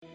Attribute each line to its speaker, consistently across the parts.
Speaker 1: नमस्कार,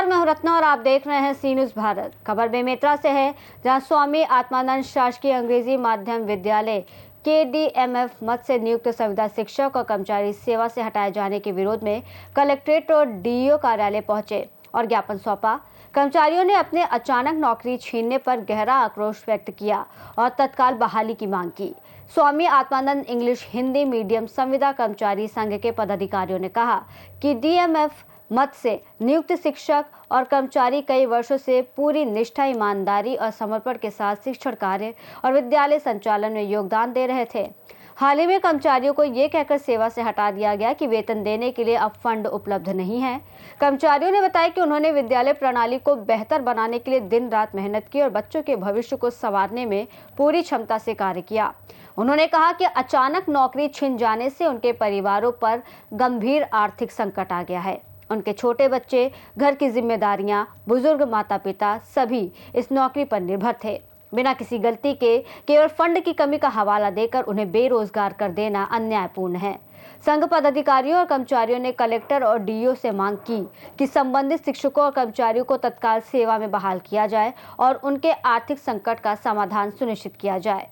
Speaker 1: मैं हूं रत्ना और आप देख रहे हैं सी न्यूज़ भारत। खबर बेमेतरा से है, जहां स्वामी आत्मानंद शासकीय अंग्रेजी माध्यम विद्यालय KDMF मद से नियुक्त संविदा शिक्षक और कर्मचारी सेवा से हटाए जाने के विरोध में कलेक्ट्रेट और DEO कार्यालय पहुंचे और ज्ञापन सौंपा। कर्मचारियों ने अपने अचानक नौकरी छीनने पर गहरा आक्रोश व्यक्त किया और तत्काल बहाली की मांग की। स्वामी आत्मानंद इंग्लिश हिंदी मीडियम संविदा कर्मचारी संघ के पदाधिकारियों ने कहा कि DMF मद से नियुक्त शिक्षक और कर्मचारी कई वर्षों से पूरी निष्ठा, ईमानदारी और समर्पण के साथ शिक्षण कार्य और विद्यालय संचालन में योगदान दे रहे थे। हाल ही में कर्मचारियों को ये कहकर सेवा से हटा दिया गया कि वेतन देने के लिए अब फंड उपलब्ध नहीं है। कर्मचारियों ने बताया कि उन्होंने विद्यालय प्रणाली को बेहतर बनाने के लिए दिन रात मेहनत की और बच्चों के भविष्य को संवारने में पूरी क्षमता से कार्य किया। उन्होंने कहा कि अचानक नौकरी छिन जाने से उनके परिवारों पर गंभीर आर्थिक संकट आ गया है। उनके छोटे बच्चे, घर की जिम्मेदारियां, बुजुर्ग माता पिता सभी इस नौकरी पर निर्भर थे। बिना किसी गलती के केवल फंड की कमी का हवाला देकर उन्हें बेरोजगार कर देना अन्यायपूर्ण है। संघ पदाधिकारियों और कर्मचारियों ने कलेक्टर और DEO से मांग की कि संबंधित शिक्षकों और कर्मचारियों को तत्काल सेवा में बहाल किया जाए और उनके आर्थिक संकट का समाधान सुनिश्चित किया जाए।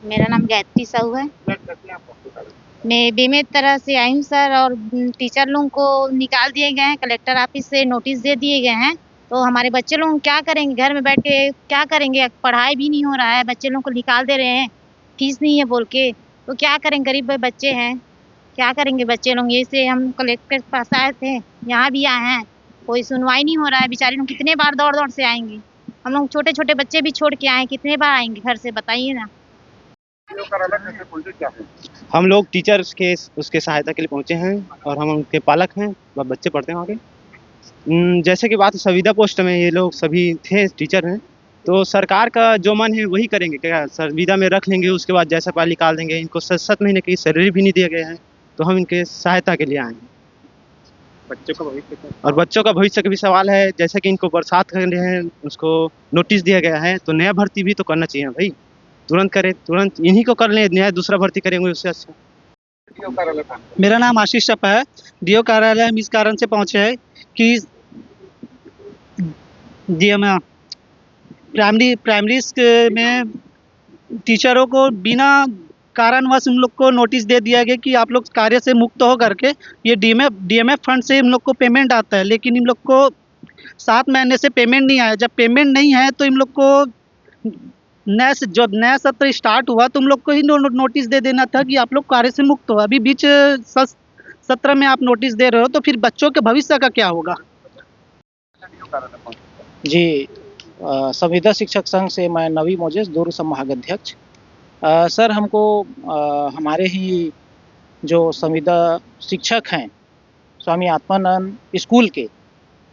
Speaker 2: मेरा नाम गायत्री साहू है। मैं बेमेतरा से आई हूँ सर, और टीचर लोगों को निकाल दिए गए हैं। कलेक्टर ऑफिस से नोटिस दे दिए गए हैं, तो हमारे बच्चे लोग क्या करेंगे? घर में बैठ के क्या करेंगे? पढ़ाई भी नहीं हो रहा है, बच्चे लोगों को निकाल दे रहे हैं, फीस नहीं है बोल के। तो क्या करेंगे? गरीब बच्चे हैं, क्या करेंगे बच्चे लोग? ये से हम कलेक्टर के पास आए थे, यहाँ भी आए हैं, कोई सुनवाई नहीं हो रहा है। बेचारे लोग कितने बार दौड़ दौड़ से आएंगे? हम लोग छोटे छोटे बच्चे भी छोड़ के आए, कितने बार आएंगे घर से, बताइए ना।
Speaker 3: हम लोग टीचर्स के उसके सहायता के लिए पहुंचे हैं और हम उनके पालक हैं, बच्चे पढ़ते हैं वहाँ। जैसे कि बात संविदा पोस्ट में ये लोग सभी थे, टीचर हैं, तो सरकार का जो मन है वही करेंगे। क्या संविदा में रख लेंगे, उसके बाद जैसा पाल निकाल देंगे। इनको 7 महीने की सैलरी भी नहीं दिए गए हैं, तो हम इनके सहायता के लिए आए हैं। बच्चों का भविष्य का भी सवाल है। जैसे कि इनको बरसात कर रहे हैं, उसको नोटिस दिया गया है, तो नया भर्ती भी तो करना चाहिए भाई। तुरंत करें, तुरंत इन्हीं को कर लें, नया दूसरा भर्ती करेंगे उससे अच्छा।
Speaker 4: मेरा नाम आशीष चप्पा है। DEO कार्यालय हम इस कारण से पहुंचे हैं कि प्राइमरी में टीचरों को बिना कारणवश उन लोग को नोटिस दे दिया गया कि आप लोग कार्य से मुक्त हो करके, ये DMF फंड से इन लोग को पेमेंट आता है, लेकिन इन लोग को 7 महीने से पेमेंट नहीं आया। जब पेमेंट नहीं है तो इन लोग को नया सत्र स्टार्ट हुआ, तुम लोग को ही नोटिस दे देना था कि आप लोग कार्य से मुक्त हो। अभी बीच सत्र में आप नोटिस दे रहे हो, तो फिर बच्चों के भविष्य का क्या होगा?
Speaker 5: जी, संविदा शिक्षक संघ से मैं नवी मोजेस, दूर संभागाध्यक्ष। सर, हमको हमारे ही जो संविदा शिक्षक हैं स्वामी आत्मानंद स्कूल के,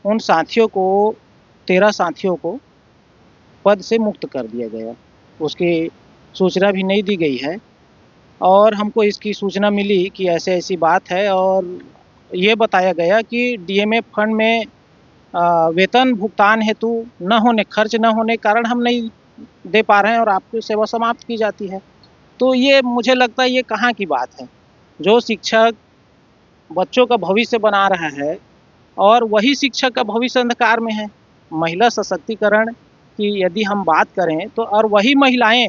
Speaker 5: उन साथियों को 13 साथियों को पद से मुक्त कर दिया गया। उसकी सूचना भी नहीं दी गई है, और हमको इसकी सूचना मिली कि ऐसी बात है, और ये बताया गया कि DMF फंड में वेतन भुगतान हेतु खर्च न होने के कारण हम नहीं दे पा रहे हैं और आपकी सेवा समाप्त की जाती है। तो ये मुझे लगता है ये कहाँ की बात है? जो शिक्षक बच्चों का भविष्य बना रहा है, और वही शिक्षक का भविष्य अंधकार में है। महिला सशक्तिकरण कि यदि हम बात करें तो, और वही महिलाएं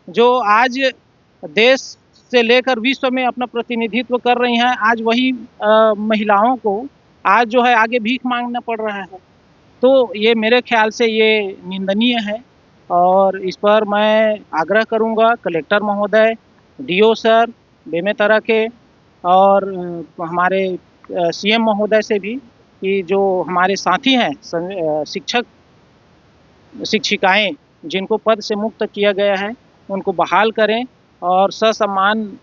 Speaker 5: जो आज देश से लेकर विश्व में अपना प्रतिनिधित्व कर रही हैं, आज वही महिलाओं को आज जो है आगे भीख मांगना पड़ रहा है। तो ये मेरे ख्याल से ये निंदनीय है, और इस पर मैं आग्रह करूंगा कलेक्टर महोदय, DEO सर बेमेतरा के, और हमारे CM महोदय से भी कि जो हमारे साथी हैं शिक्षक शिक्षिकाएं जिनको पद से मुक्त किया गया है, उनको बहाल करें और ससम्मान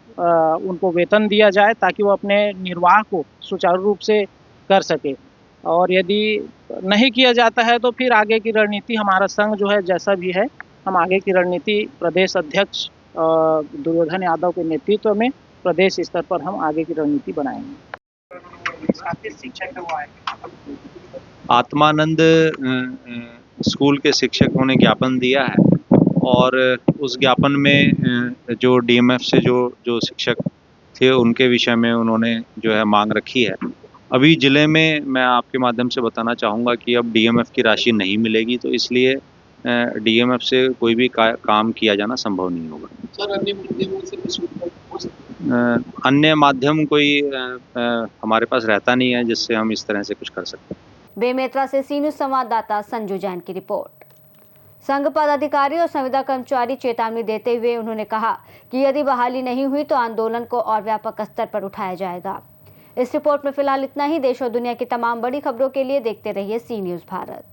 Speaker 5: उनको वेतन दिया जाए, ताकि वो अपने निर्वाह को सुचारू रूप से कर सके। और यदि नहीं किया जाता है तो फिर आगे की रणनीति हमारा संघ जो है जैसा भी है, हम आगे की रणनीति प्रदेश अध्यक्ष दुर्योधन यादव के नेतृत्व में प्रदेश स्तर पर हम आगे की रणनीति बनाएंगे।
Speaker 6: आत्मानंद स्कूल के शिक्षकों ने ज्ञापन दिया है और उस ज्ञापन में जो डीएमएफ से जो शिक्षक थे उनके विषय में उन्होंने जो है मांग रखी है। अभी ज़िले में मैं आपके माध्यम से बताना चाहूँगा कि अब डीएमएफ की राशि नहीं मिलेगी, तो इसलिए डीएमएफ से कोई भी काम किया जाना संभव नहीं होगा।
Speaker 7: सर अन्य माध्यमों से कुछ हो सकता है?
Speaker 6: अन्य माध्यम कोई हमारे पास रहता नहीं है जिससे हम इस तरह से कुछ कर सकते हैं।
Speaker 1: बेमेतरा से सी न्यूज़ संवाददाता संजू जैन की रिपोर्ट। संघ पदाधिकारी और संविदा कर्मचारी चेतावनी देते हुए उन्होंने कहा कि यदि बहाली नहीं हुई तो आंदोलन को और व्यापक स्तर पर उठाया जाएगा। इस रिपोर्ट में फिलहाल इतना ही। देश और दुनिया की तमाम बड़ी खबरों के लिए देखते रहिए सी न्यूज़ भारत।